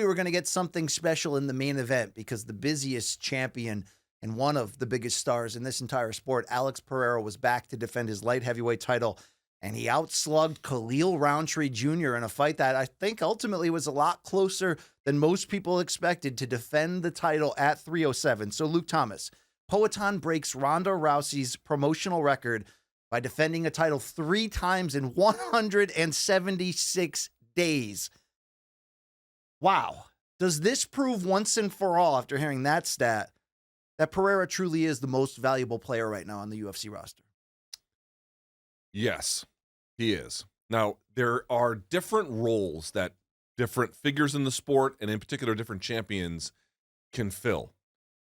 were going to get something special in the main event because the busiest champion and one of the biggest stars in this entire sport, Alex Pereira, was back to defend his light heavyweight title. And he outslugged Khalil Rountree Jr. in a fight that I think ultimately was a lot closer than most people expected to defend the title at 307. So, Luke Thomas, Poatan breaks Ronda Rousey's promotional record by defending a title 3 times in 176 days. Wow. Does this prove once and for all, after hearing that stat, that Pereira truly is the most valuable player right now on the UFC roster? Yes, he is. Now, there are different roles that different figures in the sport, and in particular different champions, can fill.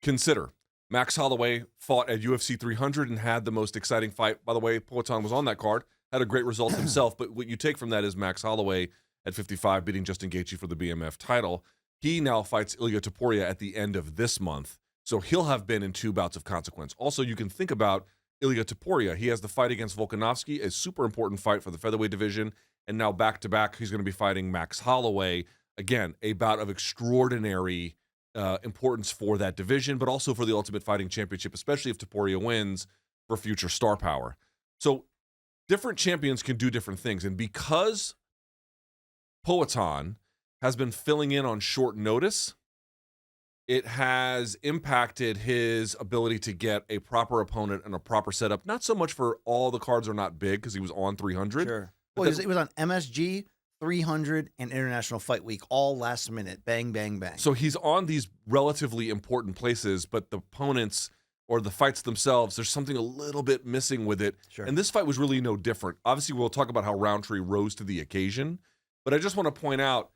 Consider, Max Holloway fought at UFC 300 and had the most exciting fight. By the way, Poatan was on that card, had a great result himself, but what you take from that is Max Holloway at 55 beating Justin Gaethje for the BMF title. He now fights Ilia Topuria at the end of this month, so he'll have been in 2 bouts of consequence. Also, you can think about Ilia Topuria. He has the fight against Volkanovski, a super important fight for the featherweight division, and now back-to-back, he's going to be fighting Max Holloway. Again, a bout of extraordinary importance for that division, but also for the Ultimate Fighting Championship, especially if Topuria wins, for future star power. So different champions can do different things, and because Poatan has been filling in on short notice, it has impacted his ability to get a proper opponent and a proper setup. Not so much for all the cards are not big because he was on 300. Sure. Well, he was on MSG, 300, and International Fight Week, all last minute. Bang, bang, bang. So he's on these relatively important places, but the opponents or the fights themselves, there's something a little bit missing with it. Sure. And this fight was really no different. Obviously, we'll talk about how Rountree rose to the occasion, but I just want to point out,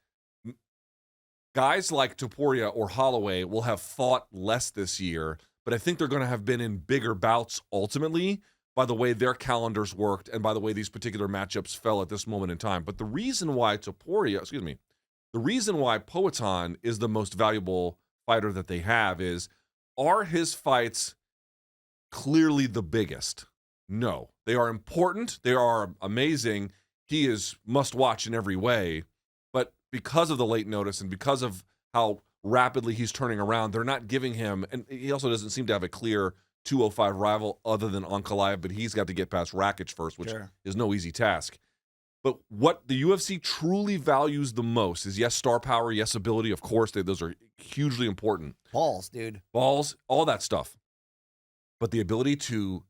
guys like Topuria or Holloway will have fought less this year, but I think they're going to have been in bigger bouts ultimately by the way their calendars worked and by the way these particular matchups fell at this moment in time. But the reason why the reason why Poatan is the most valuable fighter that they have is, are his fights clearly the biggest? No. They are important. They are amazing. He is must watch in every way. But because of the late notice and because of how rapidly he's turning around, they're not giving him, and he also doesn't seem to have a clear 205 rival other than Ankalaev, but he's got to get past Rakic first, which is no easy task. But what the UFC truly values the most is, yes, star power, yes, ability. Of course, those are hugely important. Balls, dude. Balls, all that stuff. But the ability to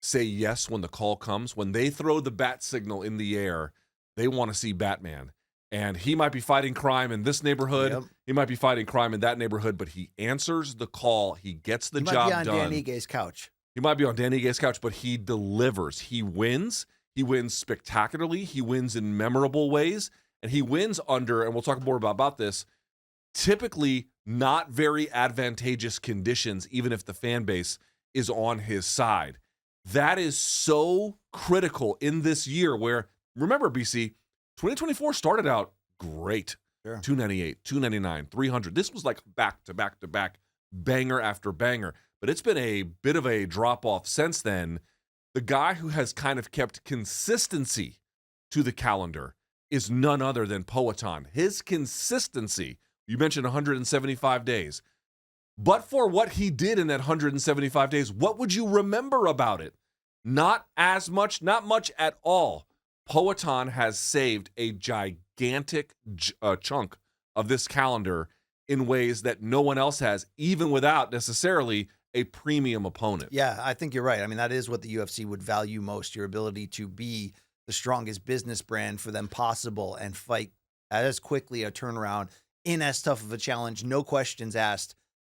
say yes when the call comes, when they throw the bat signal in the air, they want to see Batman. And he might be fighting crime in this neighborhood. Yep. He might be fighting crime in that neighborhood, but he answers the call. He gets the job done. He might be on Dan Igue's couch. He might be on Dan Igue's couch, but he delivers. He wins. He wins spectacularly. He wins in memorable ways. And he wins under, and we'll talk more about this, typically not very advantageous conditions, even if the fan base is on his side. That is so critical in this year where, remember, BC, 2024 started out great. Sure. 298, 299, 300. This was like back to back to back, banger after banger. But it's been a bit of a drop-off since then. The guy who has kind of kept consistency to the calendar is none other than Poatan. His consistency, you mentioned 175 days. But for what he did in that 175 days, what would you remember about it? Not as much, not much at all. Poatan has saved a gigantic chunk of this calendar in ways that no one else has, even without necessarily a premium opponent. Yeah, I think you're right. I mean, that is what the UFC would value most, your ability to be the strongest business brand for them possible and fight as quickly a turnaround in as tough of a challenge, no questions asked.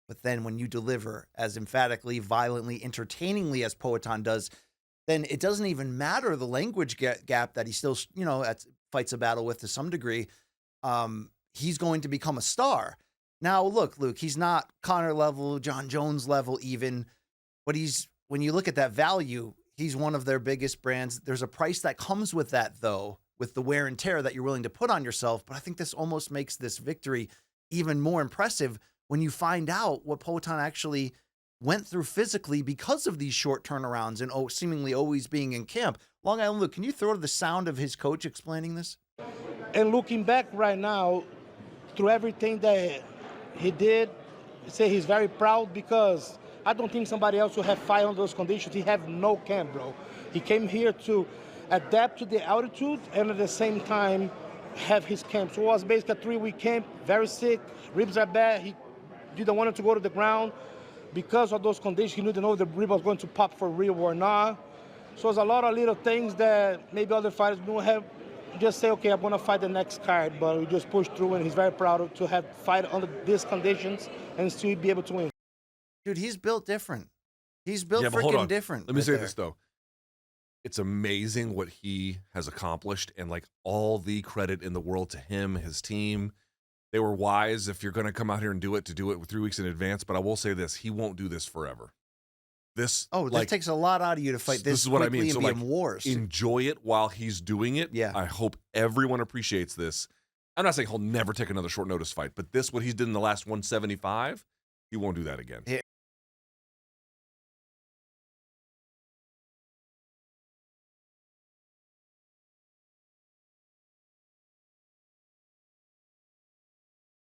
But then when you deliver as emphatically, violently, entertainingly as Poatan does, then it doesn't even matter the language gap that he still, fights a battle with to some degree. He's going to become a star. Now, look, Luke, he's not Conor level, John Jones level even, but when you look at that value, he's one of their biggest brands. There's a price that comes with that, though, with the wear and tear that you're willing to put on yourself. But I think this almost makes this victory even more impressive when you find out what Poatan actually went through physically because of these short turnarounds and seemingly always being in camp. Long Island Luke, can you throw the sound of his coach explaining this? And looking back right now, through everything that he did, say he's very proud because I don't think somebody else will have fight under those conditions. He have no camp, bro. He came here to adapt to the altitude and at the same time have his camp. So it was basically a 3-week camp, very sick, ribs are bad. He didn't want him to go to the ground. Because of those conditions, he didn't know if the rib was going to pop for real or not. So there's a lot of little things that maybe other fighters don't have. Just say, okay, I'm going to fight the next card, but we just push through, and he's very proud to have fight under these conditions and still be able to win. Dude, he's built different. He's built but hold freaking on. different. Let me right say there. this, though. It's amazing what he has accomplished, and like all the credit in the world to him, his team. They were wise if you're going to come out here and do it, to do it 3 weeks in advance. But I will say this, he won't do this forever. This Takes a lot out of you to fight this is what I mean. quickly So and be like, in wars. enjoy it while he's doing it. Yeah. I hope everyone appreciates this. I'm not saying he'll never take another short notice fight, but this, what he did in the last 175, he won't do that again.